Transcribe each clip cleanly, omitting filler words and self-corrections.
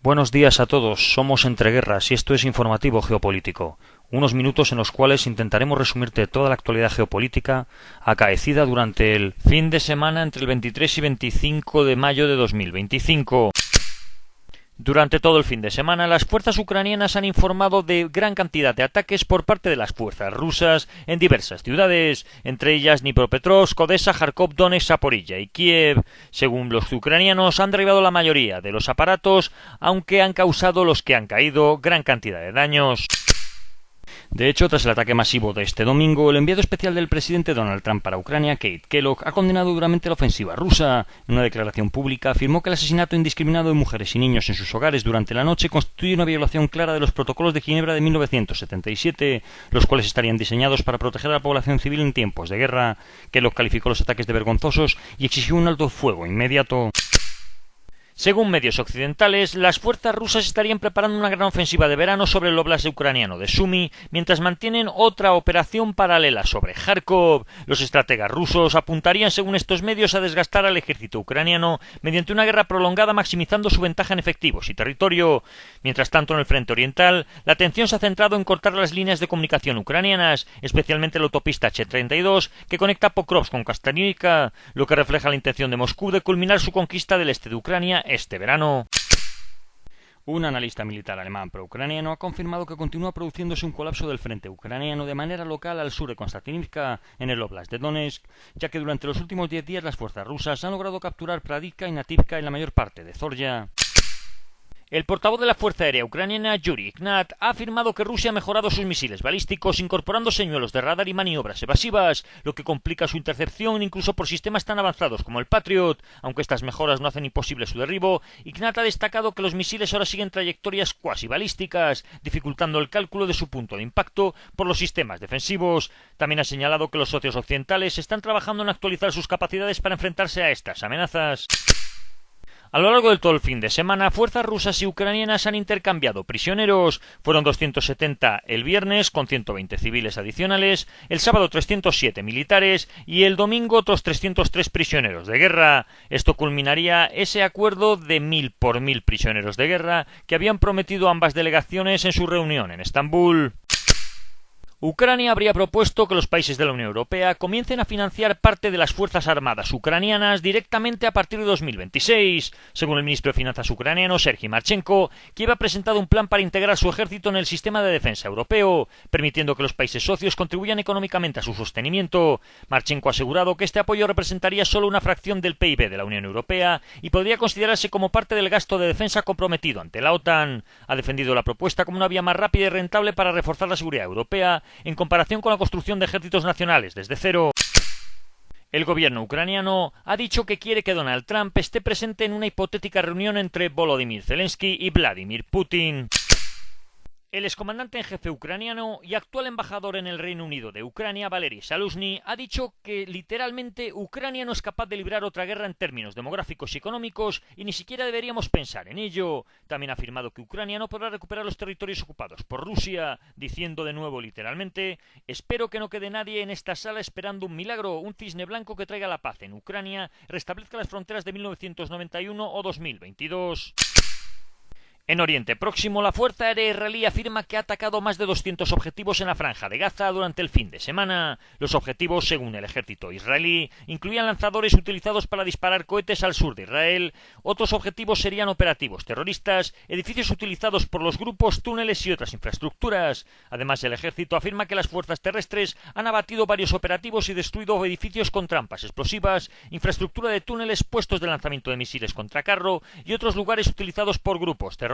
Buenos días a todos, somos Entre Guerras y esto es Informativo Geopolítico, unos minutos en los cuales intentaremos resumirte toda la actualidad geopolítica acaecida durante el fin de semana entre el 23 y 25 de mayo de 2025. Durante todo el fin de semana, las fuerzas ucranianas han informado de gran cantidad de ataques por parte de las fuerzas rusas en diversas ciudades, entre ellas Dnipropetrovsk, Odesa, Kharkov, Donetsk, Zaporilla y Kiev. Según los ucranianos, han derribado la mayoría de los aparatos, aunque han causado los que han caído gran cantidad de daños. De hecho, tras el ataque masivo de este domingo, el enviado especial del presidente Donald Trump para Ucrania, Keith Kellogg, ha condenado duramente la ofensiva rusa. En una declaración pública afirmó que el asesinato indiscriminado de mujeres y niños en sus hogares durante la noche constituye una violación clara de los protocolos de Ginebra de 1977, los cuales estarían diseñados para proteger a la población civil en tiempos de guerra. Kellogg calificó los ataques de vergonzosos y exigió un alto fuego inmediato. Según medios occidentales, las fuerzas rusas estarían preparando una gran ofensiva de verano sobre el óblast ucraniano de Sumy, mientras mantienen otra operación paralela sobre Kharkov. Los estrategas rusos apuntarían, según estos medios, a desgastar al ejército ucraniano mediante una guerra prolongada, maximizando su ventaja en efectivos y territorio. Mientras tanto, en el frente oriental, la atención se ha centrado en cortar las líneas de comunicación ucranianas, especialmente la autopista H-32, que conecta Pokrovsk con Kastanovka, lo que refleja la intención de Moscú de culminar su conquista del este de Ucrania este verano. Un analista militar alemán pro-ucraniano ha confirmado que continúa produciéndose un colapso del frente ucraniano de manera local al sur de Konstantinivka, en el óblast de Donetsk, ya que durante los últimos 10 días las fuerzas rusas han logrado capturar Pradivka y Nativka en la mayor parte de Zorya. El portavoz de la Fuerza Aérea Ucraniana, Yuri Ignat, ha afirmado que Rusia ha mejorado sus misiles balísticos incorporando señuelos de radar y maniobras evasivas, lo que complica su intercepción incluso por sistemas tan avanzados como el Patriot. Aunque estas mejoras no hacen imposible su derribo, Ignat ha destacado que los misiles ahora siguen trayectorias cuasi balísticas, dificultando el cálculo de su punto de impacto por los sistemas defensivos. También ha señalado que los socios occidentales están trabajando en actualizar sus capacidades para enfrentarse a estas amenazas. A lo largo de todo el fin de semana, fuerzas rusas y ucranianas han intercambiado prisioneros. Fueron 270 el viernes, con 120 civiles adicionales, el sábado 307 militares y el domingo otros 303 prisioneros de guerra. Esto culminaría ese acuerdo de 1000 por 1000 prisioneros de guerra que habían prometido ambas delegaciones en su reunión en Estambul. Ucrania habría propuesto que los países de la Unión Europea comiencen a financiar parte de las fuerzas armadas ucranianas directamente a partir de 2026. Según el ministro de Finanzas ucraniano, Serhiy Marchenko, Kiev ha presentado un plan para integrar su ejército en el sistema de defensa europeo, permitiendo que los países socios contribuyan económicamente a su sostenimiento. Marchenko ha asegurado que este apoyo representaría solo una fracción del PIB de la Unión Europea y podría considerarse como parte del gasto de defensa comprometido ante la OTAN. Ha defendido la propuesta como una vía más rápida y rentable para reforzar la seguridad europea, en comparación con la construcción de ejércitos nacionales desde cero. El gobierno ucraniano ha dicho que quiere que Donald Trump esté presente en una hipotética reunión entre Volodymyr Zelensky y Vladimir Putin. El excomandante en jefe ucraniano y actual embajador en el Reino Unido de Ucrania, Valery Zaluzhny, ha dicho que literalmente Ucrania no es capaz de librar otra guerra en términos demográficos y económicos y ni siquiera deberíamos pensar en ello. También ha afirmado que Ucrania no podrá recuperar los territorios ocupados por Rusia, diciendo de nuevo literalmente: espero que no quede nadie en esta sala esperando un milagro, un cisne blanco que traiga la paz en Ucrania, restablezca las fronteras de 1991 o 2022. En Oriente Próximo, la Fuerza Aérea israelí afirma que ha atacado más de 200 objetivos en la Franja de Gaza durante el fin de semana. Los objetivos, según el ejército israelí, incluían lanzadores utilizados para disparar cohetes al sur de Israel. Otros objetivos serían operativos terroristas, edificios utilizados por los grupos, túneles y otras infraestructuras. Además, el ejército afirma que las fuerzas terrestres han abatido varios operativos y destruido edificios con trampas explosivas, infraestructura de túneles, puestos de lanzamiento de misiles contra carro y otros lugares utilizados por grupos terroristas.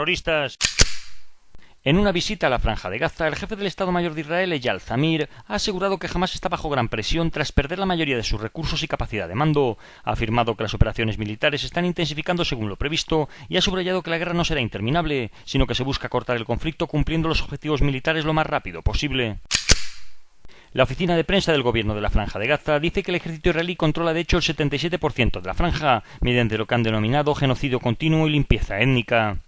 En una visita a la Franja de Gaza, el jefe del Estado Mayor de Israel, Eyal Zamir, ha asegurado que Hamás está bajo gran presión tras perder la mayoría de sus recursos y capacidad de mando. Ha afirmado que las operaciones militares se están intensificando según lo previsto y ha subrayado que la guerra no será interminable, sino que se busca cortar el conflicto cumpliendo los objetivos militares lo más rápido posible. La oficina de prensa del gobierno de la Franja de Gaza dice que el ejército israelí controla de hecho el 77% de la franja, mediante lo que han denominado genocidio continuo y limpieza étnica.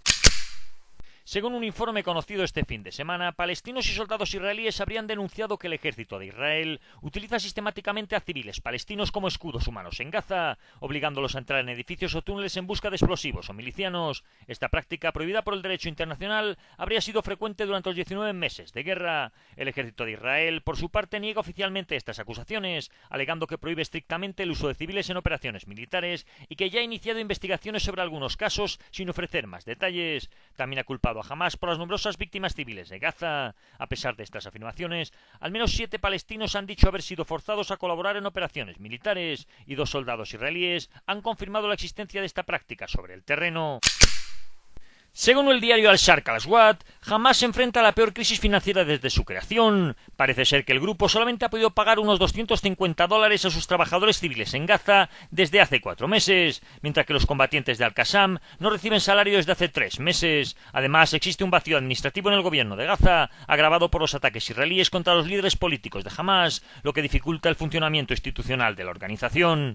Según un informe conocido este fin de semana, palestinos y soldados israelíes habrían denunciado que el ejército de Israel utiliza sistemáticamente a civiles palestinos como escudos humanos en Gaza, obligándolos a entrar en edificios o túneles en busca de explosivos o milicianos. Esta práctica, prohibida por el derecho internacional, habría sido frecuente durante los 19 meses de guerra. El ejército de Israel, por su parte, niega oficialmente estas acusaciones, alegando que prohíbe estrictamente el uso de civiles en operaciones militares y que ya ha iniciado investigaciones sobre algunos casos sin ofrecer más detalles. También ha culpado a Hamás por las numerosas víctimas civiles de Gaza. A pesar de estas afirmaciones, al menos 7 palestinos han dicho haber sido forzados a colaborar en operaciones militares y 2 soldados israelíes han confirmado la existencia de esta práctica sobre el terreno. Según el diario Al-Sharq Al-Aswad, Hamás se enfrenta a la peor crisis financiera desde su creación. Parece ser que el grupo solamente ha podido pagar unos $250 a sus trabajadores civiles en Gaza desde hace 4 meses, mientras que los combatientes de Al-Qassam no reciben salario desde hace 3 meses. Además, existe un vacío administrativo en el gobierno de Gaza, agravado por los ataques israelíes contra los líderes políticos de Hamás, lo que dificulta el funcionamiento institucional de la organización.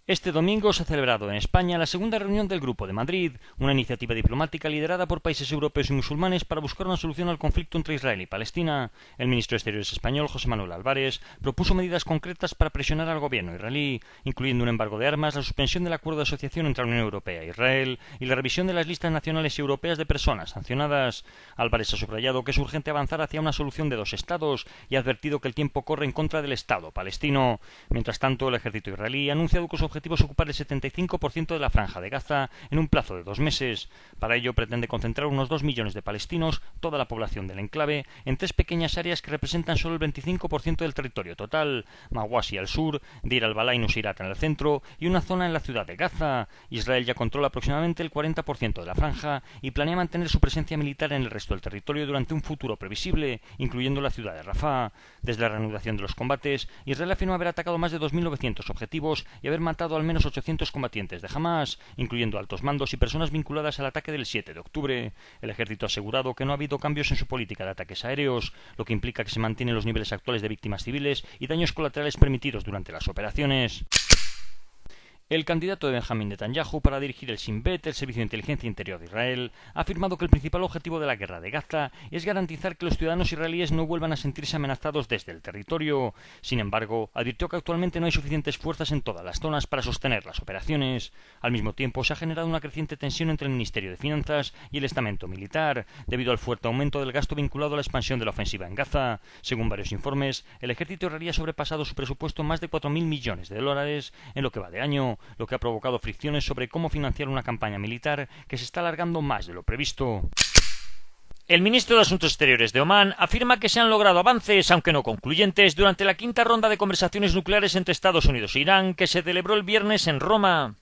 Este domingo se ha celebrado en España la segunda reunión del Grupo de Madrid, una iniciativa diplomática liderada por países europeos y musulmanes para buscar una solución al conflicto entre Israel y Palestina. El ministro de Exteriores español, José Manuel Álvarez, propuso medidas concretas para presionar al gobierno israelí, incluyendo un embargo de armas, la suspensión del acuerdo de asociación entre la Unión Europea e Israel y la revisión de las listas nacionales y europeas de personas sancionadas. Álvarez ha subrayado que es urgente avanzar hacia una solución de 2 estados y ha advertido que el tiempo corre en contra del Estado palestino. Mientras tanto, el ejército israelí ha anunciado que su objetivo es ocupar el 75% de la franja de Gaza en un plazo de 2 meses. Para ello pretende concentrar unos 2 millones de palestinos, toda la población del enclave, en 3 pequeñas áreas que representan solo el 25% del territorio total: Mawasi al sur, Deir al-Balá y Nuseirat en el centro y una zona en la ciudad de Gaza. Israel ya controla aproximadamente el 40% de la franja y planea mantener su presencia militar en el resto del territorio durante un futuro previsible, incluyendo la ciudad de Rafah. Desde la reanudación de los combates, Israel afirma haber atacado más de 2.900 objetivos y haber matado al menos 800 combatientes de Hamás, incluyendo altos mandos y personas vinculadas al ataque del 7 de octubre. El ejército ha asegurado que no ha habido cambios en su política de ataques aéreos, lo que implica que se mantienen los niveles actuales de víctimas civiles y daños colaterales permitidos durante las operaciones. El candidato de Benjamín Netanyahu para dirigir el Shin Bet, el Servicio de Inteligencia Interior de Israel, ha afirmado que el principal objetivo de la guerra de Gaza es garantizar que los ciudadanos israelíes no vuelvan a sentirse amenazados desde el territorio. Sin embargo, advirtió que actualmente no hay suficientes fuerzas en todas las zonas para sostener las operaciones. Al mismo tiempo, se ha generado una creciente tensión entre el Ministerio de Finanzas y el estamento militar, debido al fuerte aumento del gasto vinculado a la expansión de la ofensiva en Gaza. Según varios informes, el ejército israelí ha sobrepasado su presupuesto en más de $4.000 millones en lo que va de año, lo que ha provocado fricciones sobre cómo financiar una campaña militar que se está alargando más de lo previsto. El ministro de Asuntos Exteriores de Omán afirma que se han logrado avances, aunque no concluyentes, durante la 5ª ronda de conversaciones nucleares entre Estados Unidos e Irán, que se celebró el viernes en Roma.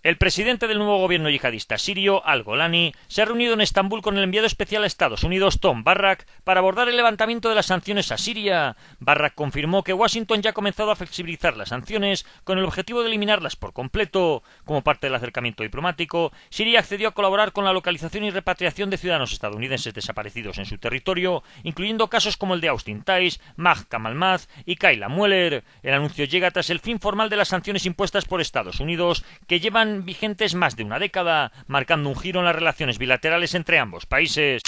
El presidente del nuevo gobierno yihadista sirio, Al-Golani, se ha reunido en Estambul con el enviado especial a Estados Unidos, Tom Barrack, para abordar el levantamiento de las sanciones a Siria. Barrack confirmó que Washington ya ha comenzado a flexibilizar las sanciones con el objetivo de eliminarlas por completo. Como parte del acercamiento diplomático, Siria accedió a colaborar con la localización y repatriación de ciudadanos estadounidenses desaparecidos en su territorio, incluyendo casos como el de Austin Tice, Mag Kamalmaz y Kayla Mueller. El anuncio llega tras el fin formal de las sanciones impuestas por Estados Unidos, que llevan vigentes más de una década, marcando un giro en las relaciones bilaterales entre ambos países.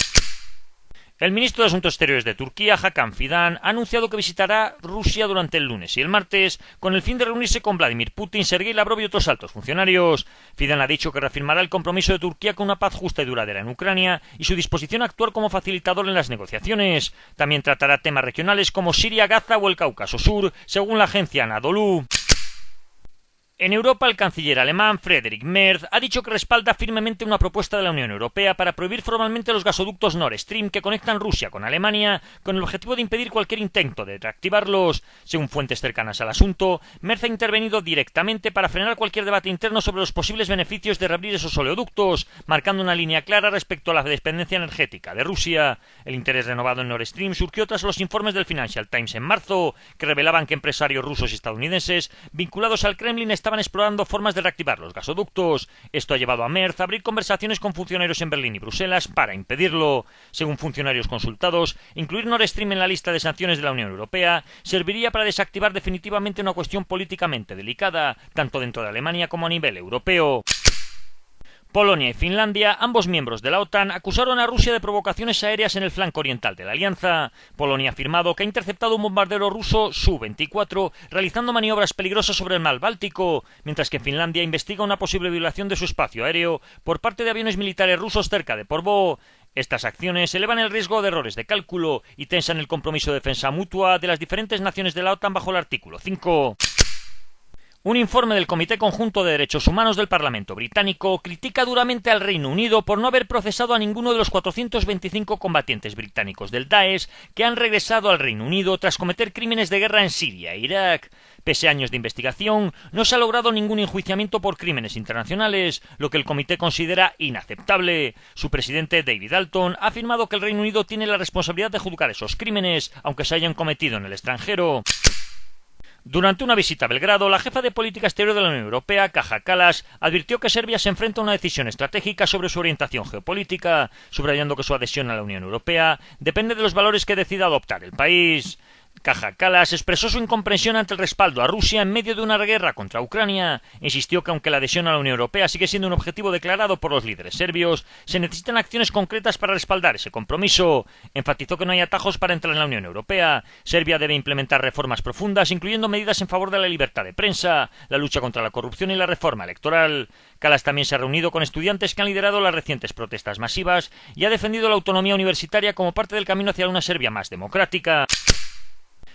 El ministro de Asuntos Exteriores de Turquía, Hakan Fidan, ha anunciado que visitará Rusia durante el lunes y el martes, con el fin de reunirse con Vladimir Putin, Sergei Lavrov y otros altos funcionarios. Fidan ha dicho que reafirmará el compromiso de Turquía con una paz justa y duradera en Ucrania y su disposición a actuar como facilitador en las negociaciones. También tratará temas regionales como Siria, Gaza o el Cáucaso Sur, según la agencia Anadolu. En Europa, el canciller alemán Friedrich Merz ha dicho que respalda firmemente una propuesta de la Unión Europea para prohibir formalmente los gasoductos Nord Stream que conectan Rusia con Alemania, con el objetivo de impedir cualquier intento de reactivarlos. Según fuentes cercanas al asunto, Merz ha intervenido directamente para frenar cualquier debate interno sobre los posibles beneficios de reabrir esos oleoductos, marcando una línea clara respecto a la dependencia energética de Rusia. El interés renovado en Nord Stream surgió tras los informes del Financial Times en marzo, que revelaban que empresarios rusos y estadounidenses vinculados al Kremlin estaban explorando formas de reactivar los gasoductos. Esto ha llevado a Merz a abrir conversaciones con funcionarios en Berlín y Bruselas para impedirlo. Según funcionarios consultados, incluir Nord Stream en la lista de sanciones de la Unión Europea serviría para desactivar definitivamente una cuestión políticamente delicada, tanto dentro de Alemania como a nivel europeo. Polonia y Finlandia, ambos miembros de la OTAN, acusaron a Rusia de provocaciones aéreas en el flanco oriental de la alianza. Polonia ha afirmado que ha interceptado un bombardero ruso Su-24 realizando maniobras peligrosas sobre el mar Báltico, mientras que Finlandia investiga una posible violación de su espacio aéreo por parte de aviones militares rusos cerca de Porvoo. Estas acciones elevan el riesgo de errores de cálculo y tensan el compromiso de defensa mutua de las diferentes naciones de la OTAN bajo el artículo 5. Un informe del Comité Conjunto de Derechos Humanos del Parlamento británico critica duramente al Reino Unido por no haber procesado a ninguno de los 425 combatientes británicos del Daesh que han regresado al Reino Unido tras cometer crímenes de guerra en Siria e Irak. Pese a años de investigación, no se ha logrado ningún enjuiciamiento por crímenes internacionales, lo que el comité considera inaceptable. Su presidente, David Dalton, ha afirmado que el Reino Unido tiene la responsabilidad de juzgar esos crímenes, aunque se hayan cometido en el extranjero. Durante una visita a Belgrado, la jefa de política exterior de la Unión Europea, Kaja Kallas, advirtió que Serbia se enfrenta a una decisión estratégica sobre su orientación geopolítica, subrayando que su adhesión a la Unión Europea depende de los valores que decida adoptar el país. Kaja Kallas expresó su incomprensión ante el respaldo a Rusia en medio de una guerra contra Ucrania. Insistió que aunque la adhesión a la Unión Europea sigue siendo un objetivo declarado por los líderes serbios, se necesitan acciones concretas para respaldar ese compromiso. Enfatizó que no hay atajos para entrar en la Unión Europea. Serbia debe implementar reformas profundas, incluyendo medidas en favor de la libertad de prensa, la lucha contra la corrupción y la reforma electoral. Kallas también se ha reunido con estudiantes que han liderado las recientes protestas masivas y ha defendido la autonomía universitaria como parte del camino hacia una Serbia más democrática.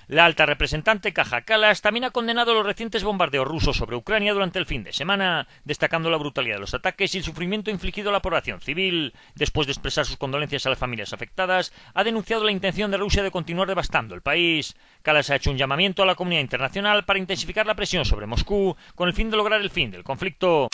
La alta representante Kaja Kallas también ha condenado los recientes bombardeos rusos sobre Ucrania durante el fin de semana, destacando la brutalidad de los ataques y el sufrimiento infligido a la población civil. Después de expresar sus condolencias a las familias afectadas, ha denunciado la intención de Rusia de continuar devastando el país. Kallas ha hecho un llamamiento a la comunidad internacional para intensificar la presión sobre Moscú con el fin de lograr el fin del conflicto.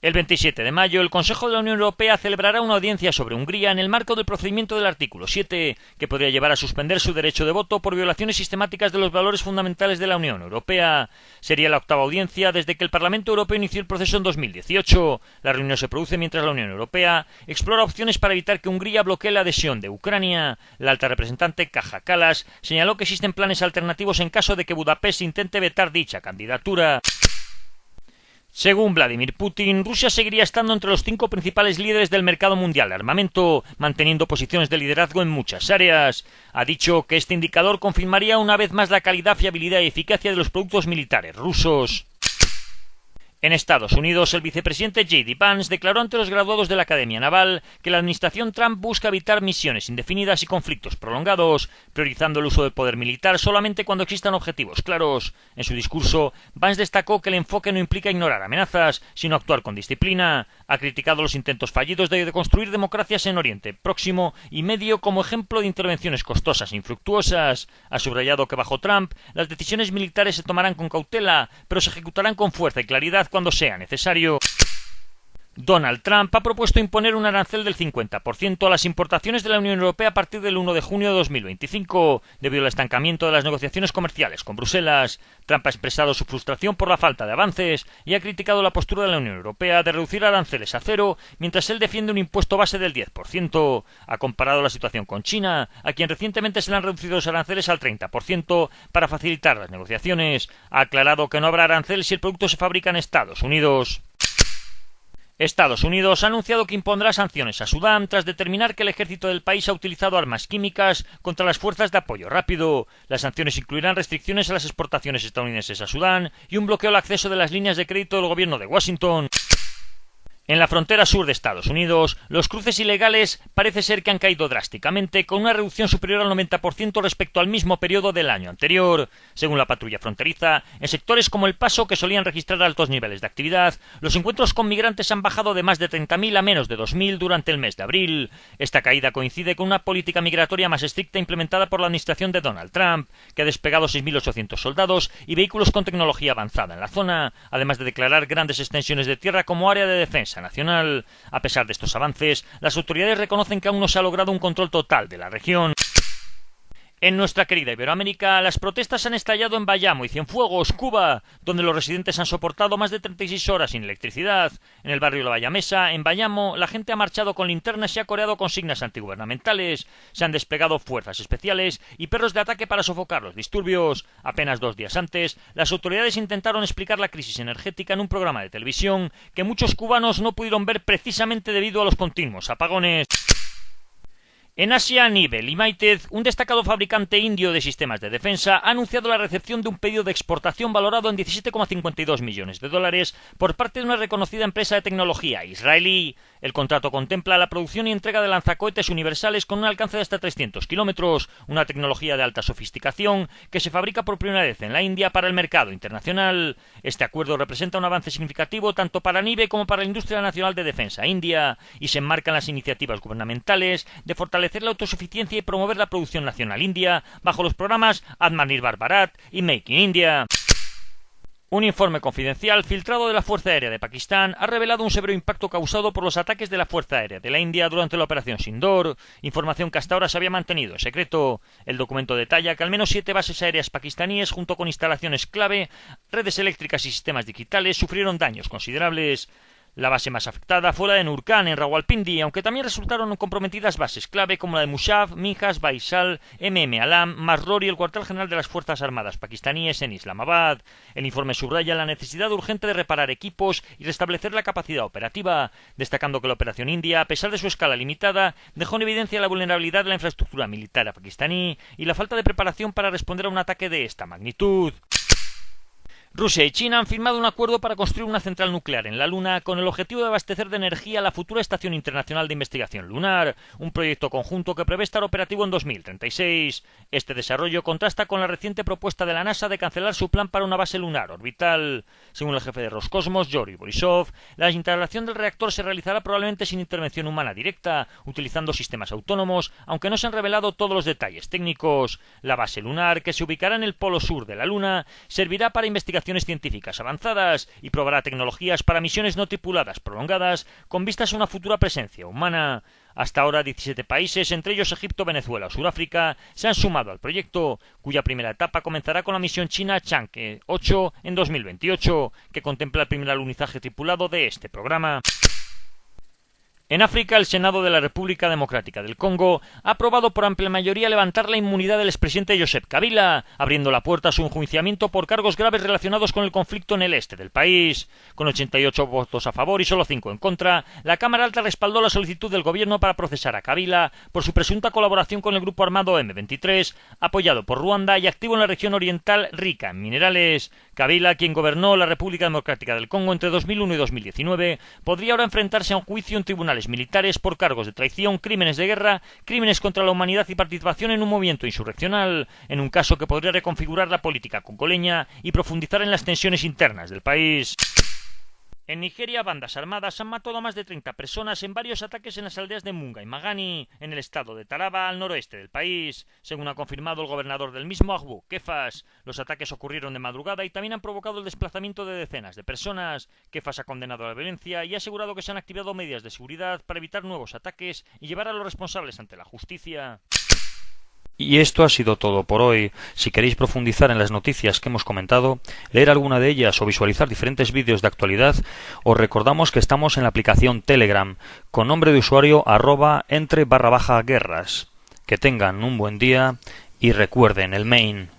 El 27 de mayo, el Consejo de la Unión Europea celebrará una audiencia sobre Hungría en el marco del procedimiento del artículo 7, que podría llevar a suspender su derecho de voto por violaciones sistemáticas de los valores fundamentales de la Unión Europea. Sería la octava audiencia desde que el Parlamento Europeo inició el proceso en 2018. La reunión se produce mientras la Unión Europea explora opciones para evitar que Hungría bloquee la adhesión de Ucrania. La alta representante Kaja Kallas señaló que existen planes alternativos en caso de que Budapest intente vetar dicha candidatura. Según Vladimir Putin, Rusia seguiría estando entre los 5 principales líderes del mercado mundial de armamento, manteniendo posiciones de liderazgo en muchas áreas. Ha dicho que este indicador confirmaría una vez más la calidad, fiabilidad y eficacia de los productos militares rusos. En Estados Unidos, el vicepresidente J.D. Vance declaró ante los graduados de la Academia Naval que la administración Trump busca evitar misiones indefinidas y conflictos prolongados, priorizando el uso del poder militar solamente cuando existan objetivos claros. En su discurso, Vance destacó que el enfoque no implica ignorar amenazas, sino actuar con disciplina. Ha criticado los intentos fallidos de construir democracias en Oriente Próximo y Medio como ejemplo de intervenciones costosas e infructuosas. Ha subrayado que bajo Trump las decisiones militares se tomarán con cautela, pero se ejecutarán con fuerza y claridad cuando sea necesario. Donald Trump ha propuesto imponer un arancel del 50% a las importaciones de la Unión Europea a partir del 1 de junio de 2025, debido al estancamiento de las negociaciones comerciales con Bruselas. Trump ha expresado su frustración por la falta de avances y ha criticado la postura de la Unión Europea de reducir aranceles a cero, mientras él defiende un impuesto base del 10%. Ha comparado la situación con China, a quien recientemente se le han reducido los aranceles al 30% para facilitar las negociaciones. Ha aclarado que no habrá arancel si el producto se fabrica en Estados Unidos. Estados Unidos ha anunciado que impondrá sanciones a Sudán tras determinar que el ejército del país ha utilizado armas químicas contra las fuerzas de apoyo rápido. Las sanciones incluirán restricciones a las exportaciones estadounidenses a Sudán y un bloqueo al acceso de las líneas de crédito del gobierno de Washington. En la frontera sur de Estados Unidos, los cruces ilegales parece ser que han caído drásticamente, con una reducción superior al 90% respecto al mismo periodo del año anterior. Según la patrulla fronteriza, en sectores como El Paso, que solían registrar altos niveles de actividad, los encuentros con migrantes han bajado de más de 30.000 a menos de 2.000 durante el mes de abril. Esta caída coincide con una política migratoria más estricta implementada por la administración de Donald Trump, que ha despegado 6.800 soldados y vehículos con tecnología avanzada en la zona, además de declarar grandes extensiones de tierra como área de defensa nacional. A pesar de estos avances, las autoridades reconocen que aún no se ha logrado un control total de la región. En nuestra querida Iberoamérica, las protestas han estallado en Bayamo y Cienfuegos, Cuba, donde los residentes han soportado más de 36 horas sin electricidad. En el barrio La Bayamesa, en Bayamo, la gente ha marchado con linternas y ha coreado consignas antigubernamentales. Se han desplegado fuerzas especiales y perros de ataque para sofocar los disturbios. Apenas 2 días antes, las autoridades intentaron explicar la crisis energética en un programa de televisión que muchos cubanos no pudieron ver precisamente debido a los continuos apagones. En Asia, Nibe Limited, un destacado fabricante indio de sistemas de defensa, ha anunciado la recepción de un pedido de exportación valorado en 17,52 millones de dólares por parte de una reconocida empresa de tecnología israelí. El contrato contempla la producción y entrega de lanzacohetes universales con un alcance de hasta 300 kilómetros, una tecnología de alta sofisticación que se fabrica por primera vez en la India para el mercado internacional. Este acuerdo representa un avance significativo tanto para Nibe como para la industria nacional de defensa india y se enmarca en las iniciativas gubernamentales de fortalecer la autosuficiencia y promover la producción nacional india bajo los programas Atmanirbhar Bharat y Make in India. Un informe confidencial filtrado de la Fuerza Aérea de Pakistán ha revelado un severo impacto causado por los ataques de la Fuerza Aérea de la India durante la operación Sindoor, información que hasta ahora se había mantenido en secreto. El documento detalla que al menos 7 bases aéreas pakistaníes, junto con instalaciones clave, redes eléctricas y sistemas digitales, sufrieron daños considerables. La base más afectada fue la de Nurkan, en Rawalpindi, aunque también resultaron comprometidas bases clave como la de Mushaf, Minhas, Baisal, Alam, Masror y el cuartel general de las Fuerzas Armadas pakistaníes en Islamabad. El informe subraya la necesidad urgente de reparar equipos y restablecer la capacidad operativa, destacando que la operación india, a pesar de su escala limitada, dejó en evidencia la vulnerabilidad de la infraestructura militar pakistaní y la falta de preparación para responder a un ataque de esta magnitud. Rusia y China han firmado un acuerdo para construir una central nuclear en la Luna con el objetivo de abastecer de energía a la futura Estación Internacional de Investigación Lunar, un proyecto conjunto que prevé estar operativo en 2036. Este desarrollo contrasta con la reciente propuesta de la NASA de cancelar su plan para una base lunar orbital. Según el jefe de Roscosmos, Yuri Borisov, la instalación del reactor se realizará probablemente sin intervención humana directa, utilizando sistemas autónomos, aunque no se han revelado todos los detalles técnicos. La base lunar, que se ubicará en el polo sur de la Luna, servirá para investigaciones científicas avanzadas y probará tecnologías para misiones no tripuladas prolongadas con vistas a una futura presencia humana. Hasta ahora 17 países, entre ellos Egipto, Venezuela o Sudáfrica, se han sumado al proyecto, cuya primera etapa comenzará con la misión china Chang'e 8 en 2028, que contempla el primer alunizaje tripulado de este programa. En África, el Senado de la República Democrática del Congo ha aprobado por amplia mayoría levantar la inmunidad del expresidente Joseph Kabila, abriendo la puerta a su enjuiciamiento por cargos graves relacionados con el conflicto en el este del país. Con 88 votos a favor y solo 5 en contra, la Cámara Alta respaldó la solicitud del gobierno para procesar a Kabila por su presunta colaboración con el grupo armado M23, apoyado por Ruanda y activo en la región oriental rica en minerales. Kabila, quien gobernó la República Democrática del Congo entre 2001 y 2019, podría ahora enfrentarse a un juicio en tribunales militares por cargos de traición, crímenes de guerra, crímenes contra la humanidad y participación en un movimiento insurreccional, en un caso que podría reconfigurar la política congoleña y profundizar en las tensiones internas del país. En Nigeria, bandas armadas han matado a más de 30 personas en varios ataques en las aldeas de Munga y Magani, en el estado de Taraba, al noroeste del país. Según ha confirmado el gobernador del mismo, Agbu Kefas, los ataques ocurrieron de madrugada y también han provocado el desplazamiento de decenas de personas. Kefas ha condenado la violencia y ha asegurado que se han activado medidas de seguridad para evitar nuevos ataques y llevar a los responsables ante la justicia. Y esto ha sido todo por hoy. Si queréis profundizar en las noticias que hemos comentado, leer alguna de ellas o visualizar diferentes vídeos de actualidad, os recordamos que estamos en la aplicación Telegram, con nombre de usuario @entre_guerras. Que tengan un buen día y recuerden el main.